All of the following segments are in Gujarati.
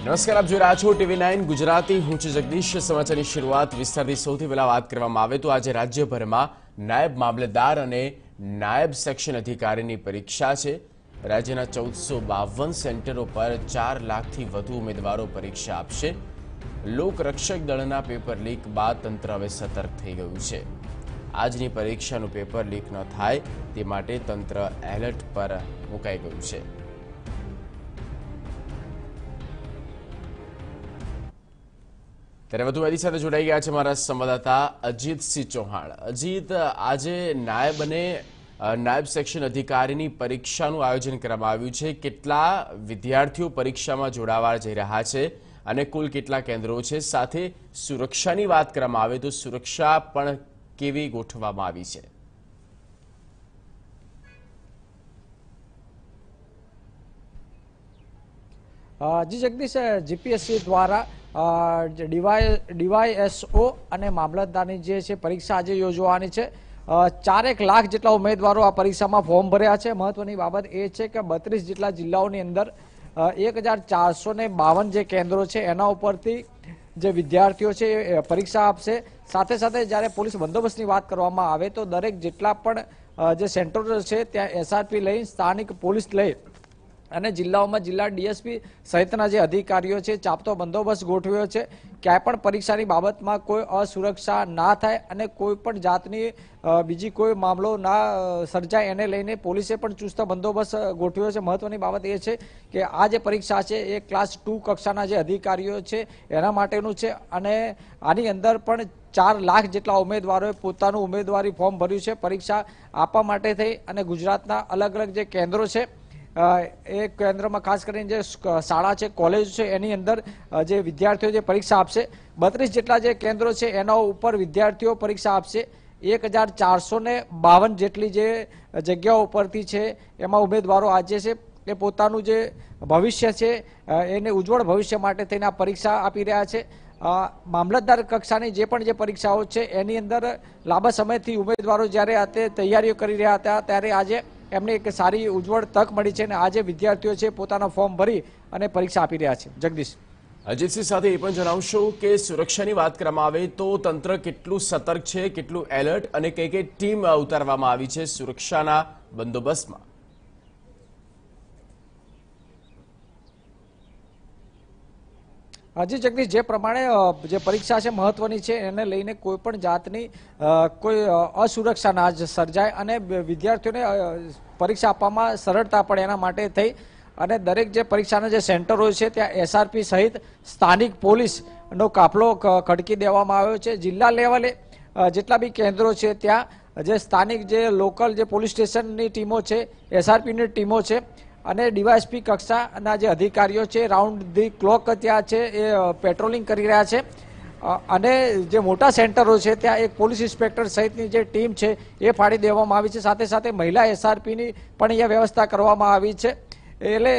નમસ્કાર, આપ જોઈ રહ્યા છો TV9 ગુજરાતી. હું છું જગદીશ. સમાચારની શરૂઆત વિસ્તારથી સૌથી પહેલા વાત કરવામાં આવે તો આજે રાજ્યભરમાં નાયબ મામલતદાર અને નાયબ સેક્શન અધિકારીની પરીક્ષા છે. રાજ્યના 1452 સેન્ટરો પર 4 લાખથી વધુ ઉમેદવારો પરીક્ષા આપશે. લોકરક્ષક દળના પેપર લીક બાદ તંત્ર હવે સતર્ક થઈ ગયું છે. આજની પરીક્ષાનું પેપર લીક ન થાય તે માટે તંત્ર એલર્ટ પર મુકાઈ ગયું છે. ત્યારે વધુ માહિતી સાથે જોડાઈ ગયા છે મારા સંવાદદાતા અજીતસિંહ ચૌહાણ. અજીત, આજે નાયબ અને નાયબ સેક્શન અધિકારીની પરીક્ષાનું આયોજન કરવામાં આવ્યું છે. કેટલા વિદ્યાર્થીઓ પરીક્ષામાં જોડાવા જઈ રહ્યા છે અને કુલ કેટલા કેન્દ્રો છે? સાથે સુરક્ષાની વાત કરવામાં આવે તો સુરક્ષા પણ કેવી ગોઠવવામાં આવી છે? જી જગદીશ, જીપીએસસી દ્વારા ડીવાયએસઓ અને મામલતદારની જે છે પરીક્ષા આજે યોજવાની છે. 4 લાખ જેટલા ઉમેદવારો આ પરીક્ષામાં ફોર્મ ભર્યા છે. મહત્વની બાબત એ છે કે 32 જેટલા જિલ્લાઓની અંદર 1452 જે કેન્દ્રો છે એના ઉપરથી જે વિદ્યાર્થીઓ છે એ પરીક્ષા આપશે. સાથે સાથે જ્યારે પોલીસ બંદોબસ્તની વાત કરવામાં આવે તો દરેક જેટલા પણ જે સેન્ટરો છે ત્યાં એસઆરપી લઈ, સ્થાનિક પોલીસ લઈ અને જિલ્લાઓમાં જિલ્લા ડીએસપી સહિતના જે અધિકારીઓ છે ચાપતો બંદોબસ્ત ગોઠવ્યો છે. ક્યાંય પણ પરીક્ષાની બાબતમાં કોઈ અસુરક્ષા ના થાય અને કોઈ પણ જાતની બીજી કોઈ મામલો ના સર્જાય એને લઈને પોલીસે પણ ચુસ્ત બંદોબસ્ત ગોઠવ્યો છે. મહત્વની બાબત એ છે કે આ જે પરીક્ષા છે એ ક્લાસ 2 કક્ષાના જે અધિકારીઓ છે એના માટેનું છે અને આની અંદર પણ 4 લાખ જેટલા ઉમેદવારોએ પોતાનું ઉમેદવારી ફોર્મ ભર્યું છે પરીક્ષા આપવા માટે થઈ. અને ગુજરાતના અલગ અલગ જે કેન્દ્રો છે એ કેન્દ્રમાં ખાસ કરીને જે શાળા છે, કોલેજ છે એની અંદર જે વિદ્યાર્થીઓ જે પરીક્ષા આપશે 32 જેટલા જે કેન્દ્રો છે એના ઉપર વિદ્યાર્થીઓ પરીક્ષા આપશે. 1452 જેટલી જે જગ્યાઓ ઉપરથી છે એમાં ઉમેદવારો આજે છે એ પોતાનું જે ભવિષ્ય છે એને ઉજ્જવળ ભવિષ્ય માટે થઈને આ પરીક્ષા આપી રહ્યા છે. મામલતદાર કક્ષાની જે પણ જે પરીક્ષાઓ છે એની અંદર લાંબા સમયથી ઉમેદવારો જ્યારે આ તૈયારીઓ કરી રહ્યા હતા ત્યારે આજે એમને એક સારી ઉજ્જવળ તક મળી છે અને આજે વિદ્યાર્થીઓ છે પોતાના ફોર્મ ભરી અને પરીક્ષા આપી રહ્યા છે. જગદીશ, અજીતસિંહ સાથે એ પણ જણાવશો કે સુરક્ષાની વાત કરવામાં આવે તો તંત્ર કેટલું સતર્ક છે, કેટલું એલર્ટ અને કઈ કઈ ટીમ ઉતારવામાં આવી છે સુરક્ષાના બંદોબસ્તમાં? હજી જગદીશ, જે પ્રમાણે જે પરીક્ષા છે મહત્વની છે એને લઈને કોઈ પણ જાતની કોઈ અસુરક્ષા ના સર્જાય અને વિદ્યાર્થીઓને પરીક્ષા આપવામાં સરળતા પડે એના માટે થઈ અને દરેક જે પરીક્ષાના જે સેન્ટરો છે ત્યાં એસઆરપી સહિત સ્થાનિક પોલીસનો કાફલો ખડકી દેવામાં આવ્યો છે. જિલ્લા લેવલે જેટલા બી કેન્દ્રો છે ત્યાં જે સ્થાનિક જે લોકલ જે પોલીસ સ્ટેશનની ટીમો છે, એસઆરપીની ટીમો છે અને ડીવાયએસપી કક્ષાના જે અધિકારીઓ છે રાઉન્ડ ધી ક્લોક ત્યાં છે એ પેટ્રોલિંગ કરી રહ્યા છે. અને જે મોટા સેન્ટરો છે ત્યાં એક પોલીસ ઇન્સ્પેક્ટર સહિતની જે ટીમ છે એ ફાળી દેવામાં આવી છે. સાથે સાથે મહિલા એસઆરપીની પણ અહીંયા વ્યવસ્થા કરવામાં આવી છે. એટલે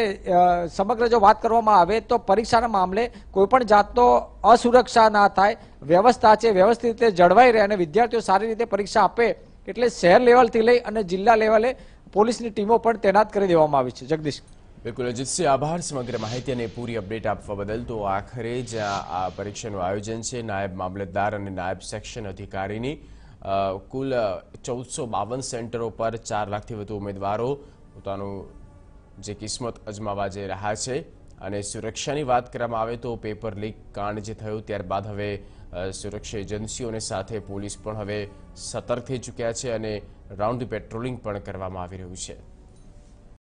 સમગ્ર જો વાત કરવામાં આવે તો પરીક્ષાના મામલે કોઈ પણ જાતનો અસુરક્ષા ના થાય, વ્યવસ્થા છે વ્યવસ્થિત રીતે જળવાઈ રહે અને વિદ્યાર્થીઓ સારી રીતે પરીક્ષા આપે એટલે શહેર લેવલથી લઈ અને જિલ્લા લેવલે પોલીસની ટીમો પણ તૈનાત કરી દેવામાં આવી છે. જગદીશ, બિલકુલ અજીતસિંહ, આભાર સમગ્ર માહિતી અને પૂરી અપડેટ આપવા બદલ. તો આખરે જ આ પરીક્ષાનું આયોજન છે નાયબ મામલતદાર અને નાયબ સેક્શન અધિકારીની. કુલ 1452 સેન્ટરો પર 4 લાખથી વધુ ઉમેદવારો પોતાનું જે કિસ્મત અજમાવવા જઈ રહ્યા છે. અને સુરક્ષાની વાત કરવામાં આવે તો પેપર લીક કાંડ જે થયું ત્યારબાદ હવે સુરક્ષા એજન્સીઓને સાથે પોલીસ પણ હવે સતર્ક થઈ ચૂક્યા છે અને રાઉન્ડ પેટ્રોલિંગ પણ કરવામાં આવી રહ્યું છે.